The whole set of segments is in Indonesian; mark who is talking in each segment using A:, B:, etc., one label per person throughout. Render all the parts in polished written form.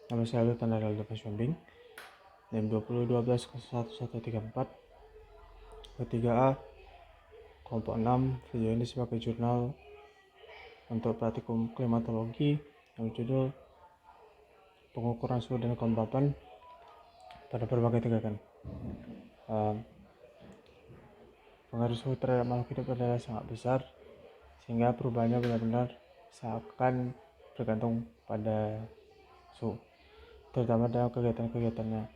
A: Nama saya Lutan dari Aldo Pasyombing, NIM 2012011134, K3A, kelompok 6. Video ini sebagai jurnal untuk praktikum klimatologi yang judul pengukuran suhu dan kelembapan pada berbagai tegangan. Pengaruh suhu terhadap makhluk hidup adalah sangat besar, sehingga perubahannya benar-benar seakan bergantung pada suhu, terutama dalam kegiatan-kegiatannya.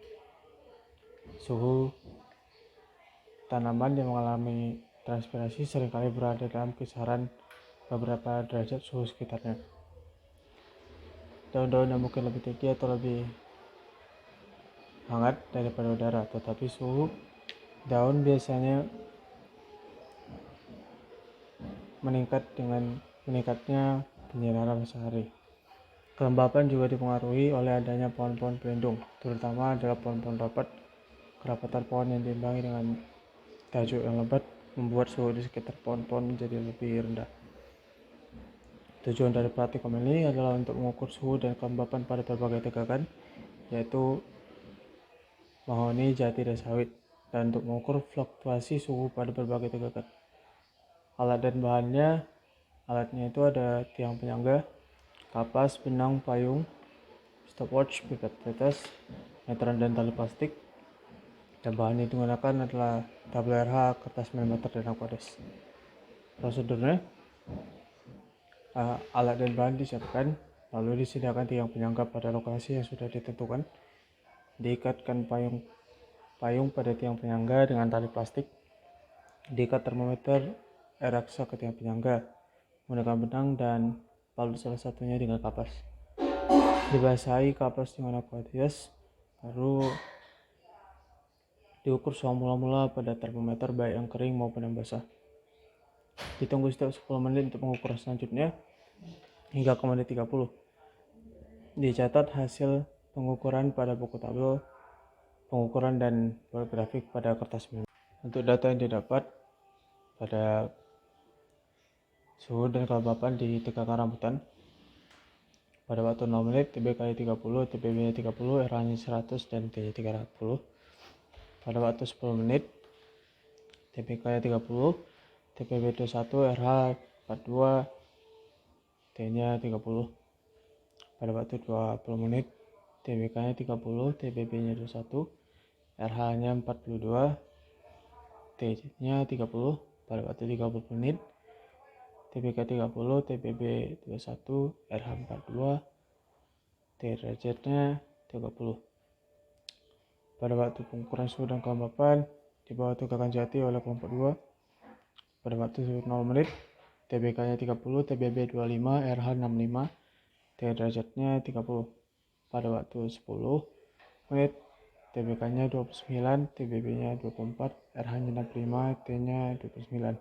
A: Suhu tanaman yang mengalami transpirasi seringkali berada dalam kisaran beberapa derajat suhu sekitarnya. Daun-daun yang mungkin lebih tinggi atau lebih hangat daripada udara, tetapi suhu daun biasanya meningkat dengan meningkatnya penyinaran matahari. Kelembapan juga dipengaruhi oleh adanya pohon-pohon pelindung, terutama adalah pohon-pohon rapat. Kerapatan pohon yang diimbangi dengan tajuk yang lebat membuat suhu di sekitar pohon-pohon menjadi lebih rendah. Tujuan dari praktikum ini adalah untuk mengukur suhu dan kelembapan pada berbagai tegangan, yaitu mahoni, jati, dan sawit, dan untuk mengukur fluktuasi suhu pada berbagai tegangan. Alat dan bahannya, alatnya itu ada tiang penyangga, kapas, benang, payung, stopwatch, pipet tetes, meteran, dan tali plastik. Dan bahan yang digunakan adalah tabel RH, kertas milimeter, dan aquades. Prosedurnya, alat dan bahan disiapkan, lalu disediakan tiang penyangga pada lokasi yang sudah ditentukan. Diikatkan payung pada tiang penyangga dengan tali plastik. Diikat termometer raksa ke tiang penyangga menggunakan benang dan balut salah satunya dengan kapas. Dibasahi kapas dengan aquades, baru diukur suhu mula-mula pada termometer baik yang kering maupun yang basah. Ditunggu setiap 10 menit untuk pengukuran selanjutnya hingga ke menit 30. Dicatat hasil pengukuran pada buku tabel pengukuran dan buat grafik pada kertas biru. Untuk data yang didapat pada suhu dan kelembapan di tegangan rambutan pada waktu 0 menit, TB kali 30, TBB-nya 30, RH-nya 100, dan T-nya 300. Pada waktu 10 menit, TB kali 30, TBB 21, RH 42, T-nya 30. Pada waktu 20 menit, TBK-nya 30, TBB-nya 21, RH-nya 42, T-nya 30. Pada waktu 30 menit, TBK 30, TBB 21, RH 42, T derajatnya 30. Pada waktu pengukuran suhu dan kelembapan di bawah tegangan jati oleh kelompok 2, pada waktu 0 menit, TBK-nya 30, TBB 25, RH 65, T derajatnya 30. Pada waktu 10 menit, TBK-nya 29, TBB-nya 24, RH-nya 65, T-nya 29.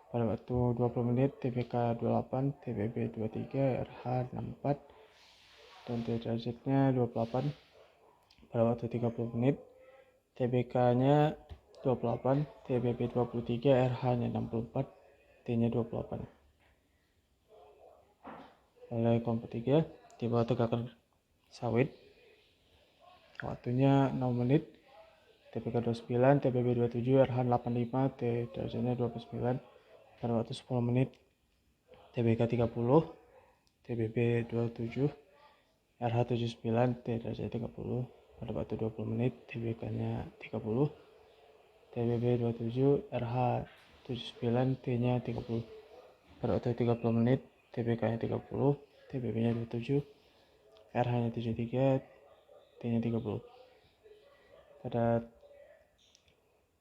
A: Pada waktu 20 menit, TBK 28, TBB 23, RH 64, dan T derajatnya 28. Pada waktu 30 menit, TBK-nya 28, TBB 23, RH-nya 64, T-nya 28. Oleh kelompok 3, di bawah tegangan sawit, waktunya 0 menit, TBK 29, TBB 27, RH 85, T derajatnya 29. Pada waktu 10 menit, TBK 30, TBB 27, RH 79, T derajatnya 30. Pada waktu 20 menit, TBK-nya 30, TBB 27, RH 79, T-nya 30. Pada waktu 30 menit, TBK-nya 30, TBB-nya 27, RH-nya 73, T-nya 30. Pada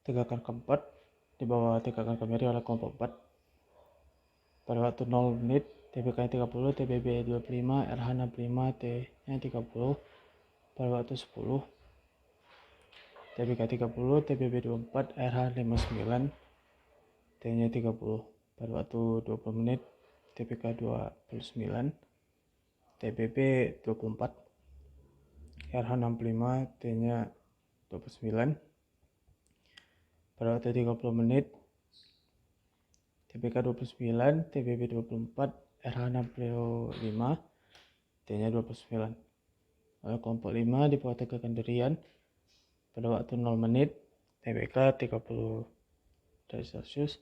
A: tegangan keempat, di bawah tegangan kemiri oleh kelompok 4, pada waktu 0 menit, TBK-nya 30, TBB 25, RH 65, T-nya 30. Pada waktu 10, TBK 30, TBB 24, RH 59, T-nya 30. Pada waktu 20 menit, TBK 29, TBB 24, RH 65, T-nya 29. Pada waktu 30 menit, TBK 29, TBB 24, RH 65, T-nya 29. Lalu kelompok 5 di bawah tegangan dirian pada waktu 0 menit, TBK 30 derajat Celcius,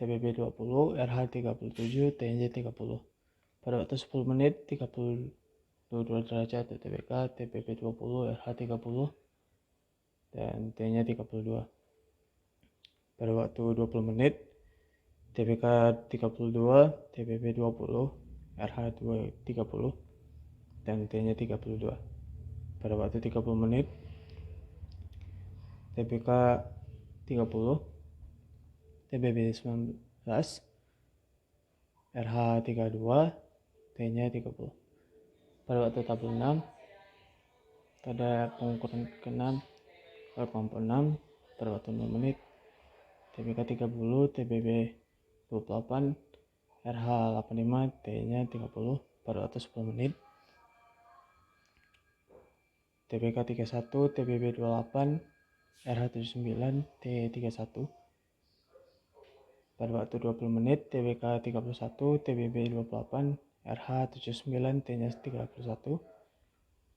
A: TBB 20, RH 37, TNJ 30. Pada waktu 10 menit 32 derajat TBK, TBB 20, RH 30, dan T-nya 32. Pada waktu 20 menit TBK 32, TBB 20, RH 30, dan T-nya 32. Pada waktu 30 menit TBK 30, TBB 19, RH 32, T-nya 30. Pada waktu tabel 6 pada pengukuran ke-6 pada kelompok 6 pada waktu 0 menit TBK 30, TBB 28, RH 85, T-nya 30. Pada waktu 10 menit TBK 31, TBB 28, RH 79, T31. Pada waktu 20 menit TBK 31, TBB 28, RH 79, T-nya 31.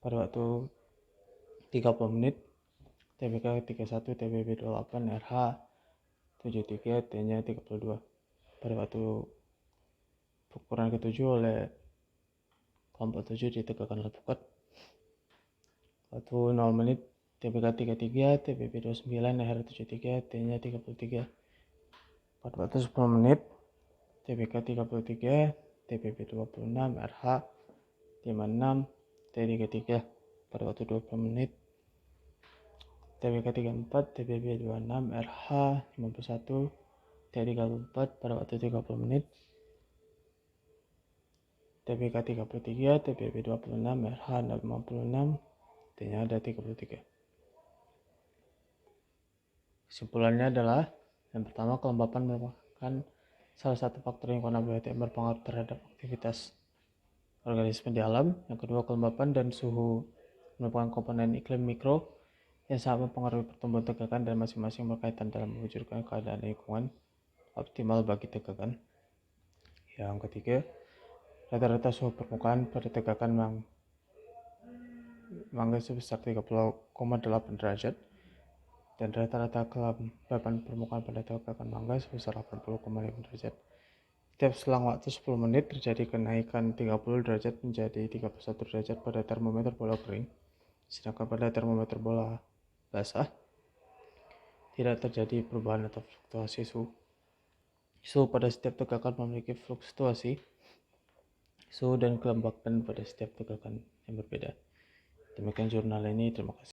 A: Pada waktu 30 menit TBK 31, TBB 28, RH 73, T-nya 32. Pada waktu ukuran ke-7 oleh kelompok 7 ditegakkan alpukat. Waktu 0 menit TBK 33, TBB 29, RH 73, T-nya 33. Pada waktu 10 menit TBK 33, TBB 26, RH 56, T33. Pada waktu 20 menit TBK 34, TBB 26, RH 51, T34. Pada waktu 30 menit TBK 33, TBB 26, RH 56, T-nya ada 33. Kesimpulannya adalah yang pertama, kelembapan merupakan salah satu faktor lingkungan biotik yang berpengaruh terhadap aktivitas organisme di alam. Yang kedua, kelembapan dan suhu merupakan komponen iklim mikro yang sangat mempengaruhi pertumbuhan tegakan dan masing-masing berkaitan dalam mewujudkan keadaan lingkungan optimal bagi tegakan. Yang ketiga, rata-rata suhu permukaan pada tegakan mangga sebesar 30,8 derajat dan rata-rata kelembapan permukaan pada tegakan mangga sebesar 80,5 derajat. Setiap selang waktu 10 menit terjadi kenaikan 30 derajat menjadi 31 derajat pada termometer bola kering, sedangkan pada termometer bola basah tidak terjadi perubahan atau fluktuasi suhu. Suhu pada setiap tegakan memiliki fluktuasi suhu dan kelembapan pada setiap tegakan yang berbeda. Demikian jurnal ini, terima kasih.